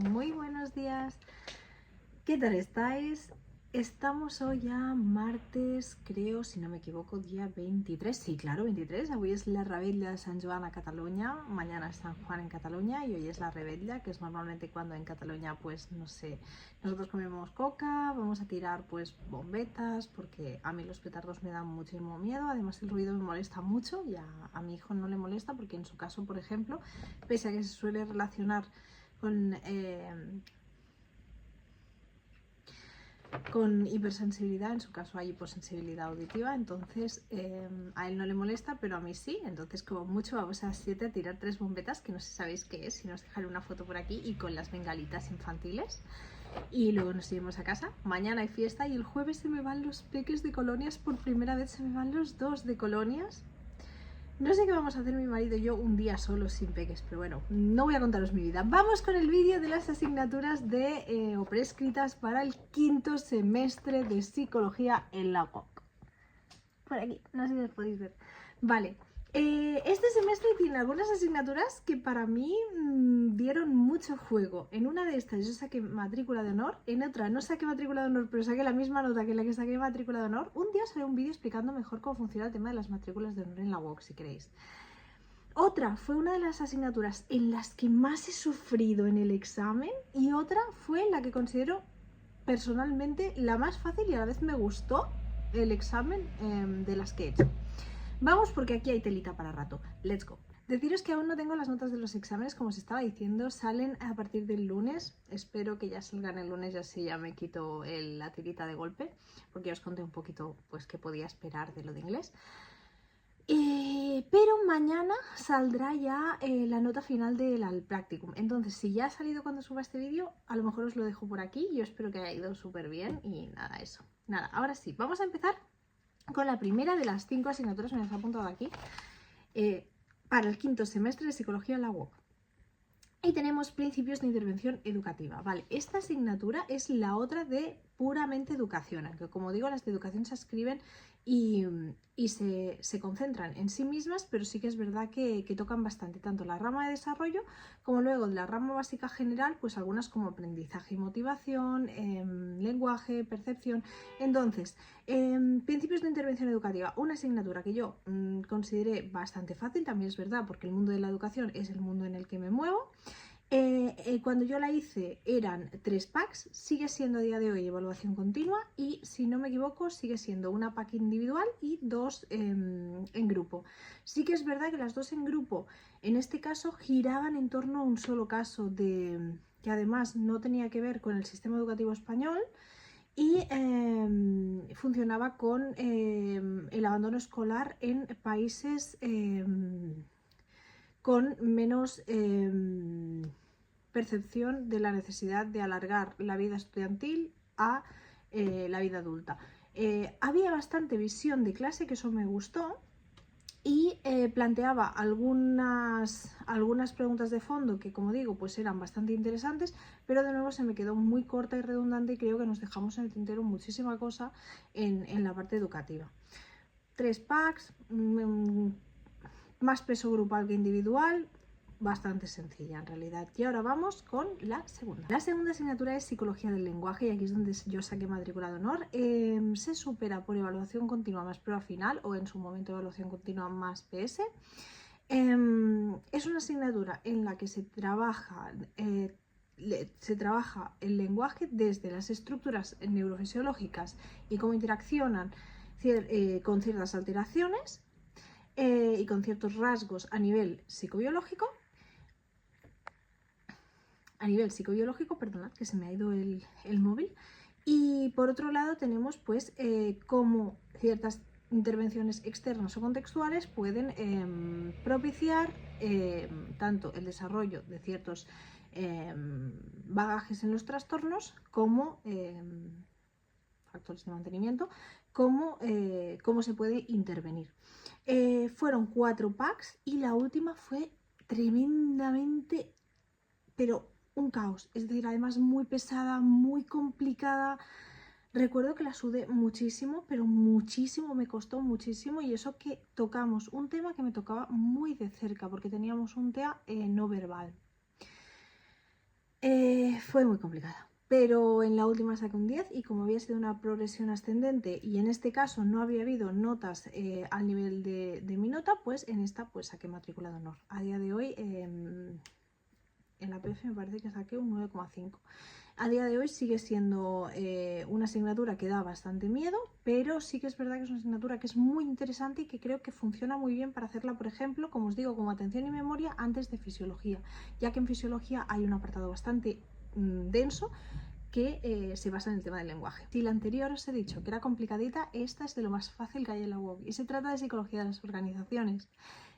Muy buenos días. ¿Qué tal estáis? Estamos hoy ya martes, creo, si no me equivoco, día 23. Sí, claro, 23. Hoy es la Revetlla de Sant Joan a Cataluña, mañana es San Juan en Cataluña y hoy es la Revetlla, que es normalmente cuando en Cataluña, pues, no sé, nosotros comemos coca, vamos a tirar, pues, bombetas, porque a mí los petardos me dan muchísimo miedo, además el ruido me molesta mucho y a mi hijo no le molesta porque en su caso, por ejemplo, pese a que se suele relacionar con hipersensibilidad, en su caso hay hiposensibilidad auditiva, entonces a él no le molesta, pero a mí sí, entonces como mucho vamos a las 7 a tirar 3 bombetas, que no sé si sabéis qué es, si no os dejaré una foto por aquí, y con las bengalitas infantiles, y luego nos iremos a casa. Mañana hay fiesta y el jueves se me van los peques de colonias, por primera vez se me van los 2 de colonias. No sé qué vamos a hacer mi marido y yo un día solo sin peques, pero bueno, no voy a contaros mi vida. Vamos con el vídeo de las asignaturas o prescritas para el quinto semestre de psicología en la UOC. Por aquí, no sé si os podéis ver. Vale, este semestre tiene algunas asignaturas que para mí dieron mucho juego. En una de estas yo saqué matrícula de honor, en otra no saqué matrícula de honor, pero saqué la misma nota que la que saqué matrícula de honor. Un día os haré un vídeo explicando mejor cómo funciona el tema de las matrículas de honor en la UOC, si queréis. Otra fue una de las asignaturas en las que más he sufrido en el examen y otra fue la que considero personalmente la más fácil y a la vez me gustó el examen de las que he hecho. Vamos porque aquí hay telita para rato. Let's go. Deciros que aún no tengo las notas de los exámenes, como os estaba diciendo, salen a partir del lunes. Espero que ya salgan el lunes y así ya me quito la tirita de golpe, porque ya os conté un poquito pues qué podía esperar de lo de inglés. Pero mañana saldrá ya la nota final del practicum. Entonces, si ya ha salido cuando suba este vídeo, a lo mejor os lo dejo por aquí. Yo espero que haya ido súper bien y nada, eso. Nada, ahora sí, vamos a empezar con la primera de las 5 asignaturas, me las he apuntado aquí, para el quinto semestre de psicología en la UOC. Y tenemos principios de intervención educativa. Vale, esta asignatura es la otra de puramente educación, aunque como digo, las de educación se escriben y se concentran en sí mismas, pero sí que es verdad que tocan bastante tanto la rama de desarrollo como luego la rama básica general, pues algunas como aprendizaje y motivación, lenguaje, percepción. Entonces, principios de intervención educativa, una asignatura que yo consideré bastante fácil, también es verdad, porque el mundo de la educación es el mundo en el que me muevo. Cuando yo la hice eran 3 packs, sigue siendo a día de hoy evaluación continua y si no me equivoco sigue siendo una pack individual y 2 en grupo. Sí que es verdad que las 2 en grupo en este caso giraban en torno a un solo caso que además no tenía que ver con el sistema educativo español y funcionaba con el abandono escolar en países con menos percepción de la necesidad de alargar la vida estudiantil a la vida adulta. Había bastante visión de clase, que eso me gustó, y planteaba algunas preguntas de fondo que, como digo, pues eran bastante interesantes, pero de nuevo se me quedó muy corta y redundante y creo que nos dejamos en el tintero muchísima cosa en la parte educativa. 3 packs, más peso grupal que individual, bastante sencilla en realidad. Y ahora vamos con la segunda. La segunda asignatura es psicología del lenguaje y aquí es donde yo saqué matrícula de honor. Se supera por evaluación continua más prueba final o en su momento evaluación continua más PS. Es una asignatura en la que se trabaja el lenguaje desde las estructuras neurofisiológicas y cómo interaccionan con ciertas alteraciones y con ciertos rasgos a nivel psicobiológico. Perdonad que se me ha ido el móvil. Y por otro lado tenemos pues cómo ciertas intervenciones externas o contextuales pueden propiciar tanto el desarrollo de ciertos bagajes en los trastornos como factores de mantenimiento, cómo se puede intervenir. Fueron 4 packs y la última fue tremendamente, pero un caos, es decir, además muy pesada, muy complicada. Recuerdo que la sudé muchísimo, pero muchísimo, me costó muchísimo y eso que tocamos un tema que me tocaba muy de cerca porque teníamos un TEA no verbal. fue muy complicada. Pero en la última saqué un 10 y como había sido una progresión ascendente y en este caso no había habido notas al nivel de mi nota, pues en esta pues saqué matrícula de honor. A día de hoy en la PF me parece que saqué un 9,5. A día de hoy sigue siendo una asignatura que da bastante miedo, pero sí que es verdad que es una asignatura que es muy interesante y que creo que funciona muy bien para hacerla, por ejemplo, como os digo, como atención y memoria antes de fisiología, ya que en fisiología hay un apartado bastante denso que se basa en el tema del lenguaje. Si la anterior os he dicho que era complicadita, esta es de lo más fácil que hay en la UOC y se trata de psicología de las organizaciones,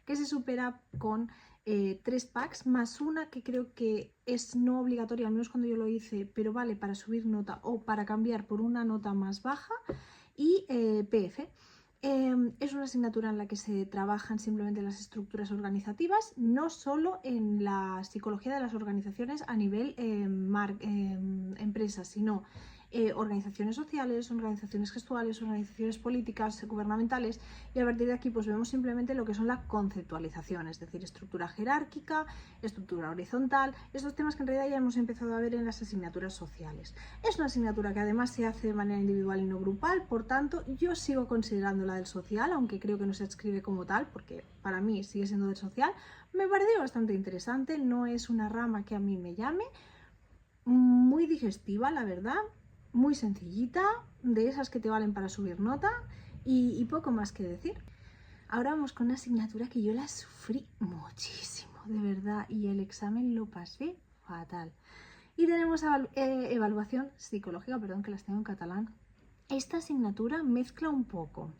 que se supera con 3 packs más una que creo que es no obligatoria, al menos cuando yo lo hice, pero vale para subir nota o para cambiar por una nota más baja, y PF. Es una asignatura en la que se trabajan simplemente las estructuras organizativas, no solo en la psicología de las organizaciones a nivel empresas, sino organizaciones sociales, organizaciones gestuales, organizaciones políticas, gubernamentales, y a partir de aquí pues vemos simplemente lo que son la conceptualización, es decir, estructura jerárquica, estructura horizontal, estos temas que en realidad ya hemos empezado a ver en las asignaturas sociales. Es una asignatura que además se hace de manera individual y no grupal, por tanto yo sigo considerándola del social, aunque creo que no se adscribe como tal, porque para mí sigue siendo del social. Me parece bastante interesante, no es una rama que a mí me llame, muy digestiva la verdad, muy sencillita, de esas que te valen para subir nota y poco más que decir. Ahora vamos con una asignatura que yo la sufrí muchísimo, de verdad, y el examen lo pasé fatal. Y tenemos evaluación psicológica, perdón que las tengo en catalán. Esta asignatura mezcla un poco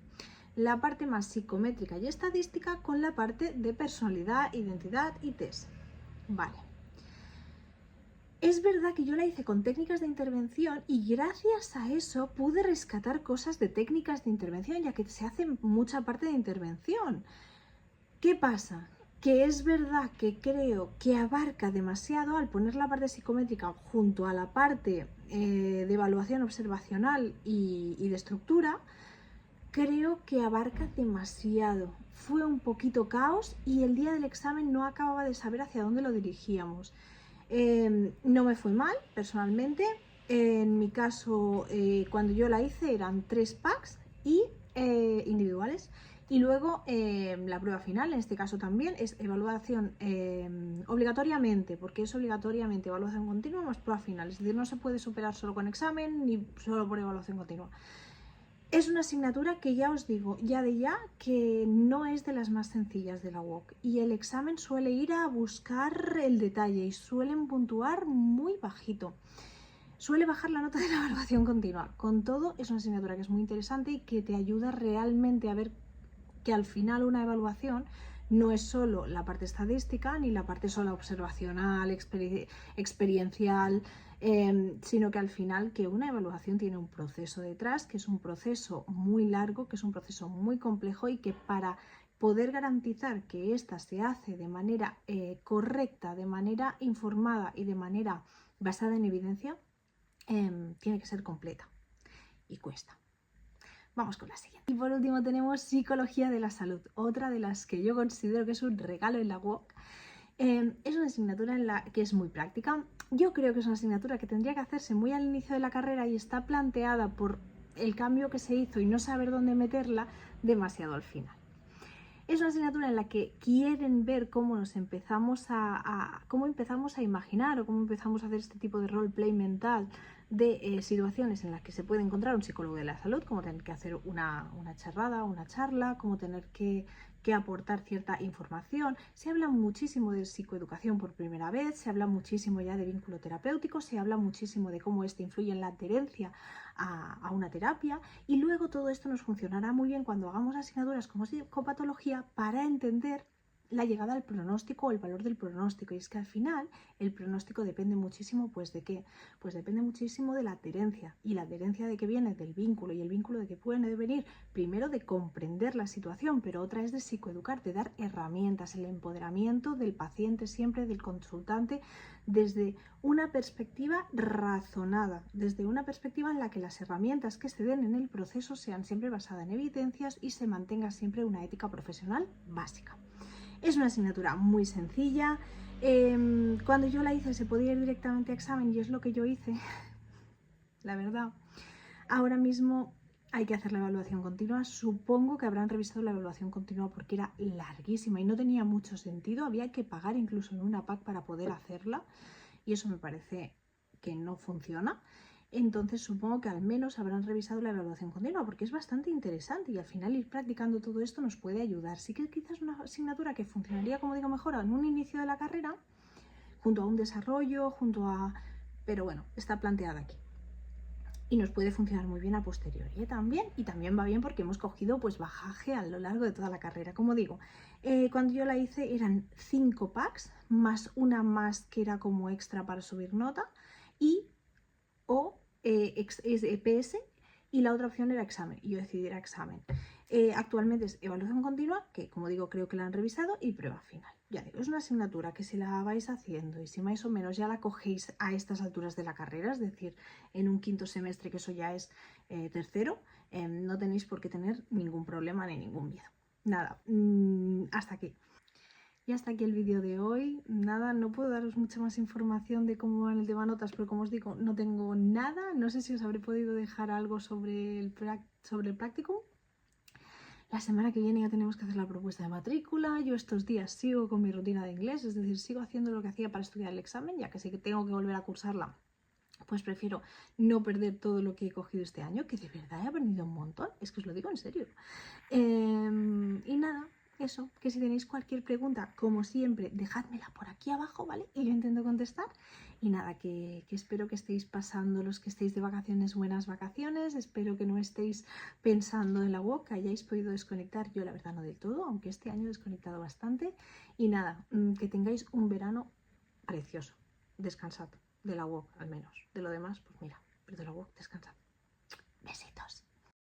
la parte más psicométrica y estadística con la parte de personalidad, identidad y test. Vale. Es verdad que yo la hice con técnicas de intervención y gracias a eso pude rescatar cosas de técnicas de intervención, ya que se hace mucha parte de intervención. ¿Qué pasa? Que es verdad que creo que abarca demasiado al poner la parte psicométrica junto a la parte de evaluación observacional y de estructura. Creo que abarca demasiado. Fue un poquito caos y el día del examen no acababa de saber hacia dónde lo dirigíamos. No me fue mal, personalmente. En mi caso, cuando yo la hice eran 3 packs y individuales. Y luego la prueba final, en este caso también, es evaluación obligatoriamente, porque es obligatoriamente evaluación continua más prueba final. Es decir, no se puede superar solo con examen ni solo por evaluación continua. Es una asignatura que ya os digo, ya que no es de las más sencillas de la UOC y el examen suele ir a buscar el detalle y suelen puntuar muy bajito. Suele bajar la nota de la evaluación continua. Con todo, es una asignatura que es muy interesante y que te ayuda realmente a ver que al final una evaluación no es solo la parte estadística ni la parte solo observacional, experiencial, sino que al final que una evaluación tiene un proceso detrás, que es un proceso muy largo, que es un proceso muy complejo y que para poder garantizar que ésta se hace de manera correcta, de manera informada y de manera basada en evidencia, tiene que ser completa y cuesta. Vamos con la siguiente. Y por último tenemos psicología de la salud, otra de las que yo considero que es un regalo en la UOC. Es una asignatura en la que es muy práctica. Yo creo que es una asignatura que tendría que hacerse muy al inicio de la carrera y está planteada por el cambio que se hizo y no saber dónde meterla demasiado al final. Es una asignatura en la que quieren ver cómo nos empezamos cómo empezamos a imaginar o cómo empezamos a hacer este tipo de roleplay mental de situaciones en las que se puede encontrar un psicólogo de la salud, como tener que hacer una charla, como tener que aportar cierta información. Se habla muchísimo de psicoeducación por primera vez, se habla muchísimo ya de vínculo terapéutico, se habla muchísimo de cómo este influye en la adherencia a una terapia, y luego todo esto nos funcionará muy bien cuando hagamos asignaturas como psicopatología para entender la llegada al pronóstico o el valor del pronóstico. Y es que al final el pronóstico depende muchísimo, pues ¿de qué? Pues depende muchísimo de la adherencia, y la adherencia de que viene del vínculo, y el vínculo de que puede venir primero de comprender la situación, pero otra es de psicoeducar, de dar herramientas, el empoderamiento del paciente siempre, del consultante, desde una perspectiva razonada, desde una perspectiva en la que las herramientas que se den en el proceso sean siempre basadas en evidencias y se mantenga siempre una ética profesional básica. Es una asignatura muy sencilla. Cuando yo la hice se podía ir directamente a examen y es lo que yo hice, la verdad. Ahora mismo hay que hacer la evaluación continua. Supongo que habrán revisado la evaluación continua porque era larguísima y no tenía mucho sentido. Había que pagar incluso en una PAC para poder hacerla y eso me parece que no funciona. Entonces supongo que al menos habrán revisado la evaluación continua porque es bastante interesante y al final ir practicando todo esto nos puede ayudar. Sí que quizás una asignatura que funcionaría, como digo, mejor en un inicio de la carrera, junto a un desarrollo, pero bueno, está planteada aquí. Y nos puede funcionar muy bien a posteriori también, y también va bien porque hemos cogido pues bajaje a lo largo de toda la carrera. Como digo, cuando yo la hice eran 5 packs, más una más que era como extra para subir nota, y o PS, y la otra opción era examen, y yo decidí ir a examen. Actualmente es evaluación continua, que como digo creo que la han revisado, y prueba final. Ya digo, es una asignatura que si la vais haciendo y si más o menos ya la cogéis a estas alturas de la carrera, es decir, en un quinto semestre, que eso ya es tercero, no tenéis por qué tener ningún problema ni ningún miedo. Nada, hasta aquí. Y hasta aquí el vídeo de hoy. Nada, no puedo daros mucha más información de cómo va en el tema notas, pero como os digo, no tengo nada. No sé si os habré podido dejar algo sobre el practicum. La semana que viene ya tenemos que hacer la propuesta de matrícula. Yo estos días sigo con mi rutina de inglés, es decir, sigo haciendo lo que hacía para estudiar el examen, ya que sé que tengo que volver a cursarla. Pues prefiero no perder todo lo que he cogido este año, que de verdad he aprendido un montón. Es que os lo digo en serio. Y nada, eso, que si tenéis cualquier pregunta, como siempre, dejádmela por aquí abajo, ¿vale? Y yo intento contestar. Y nada, que espero que estéis pasando, los que estéis de vacaciones, buenas vacaciones. Espero que no estéis pensando en la UOC, que hayáis podido desconectar. Yo la verdad no del todo, aunque este año he desconectado bastante. Y nada, que tengáis un verano precioso. Descansad de la UOC al menos. De lo demás, pues mira, pero de la UOC descansad.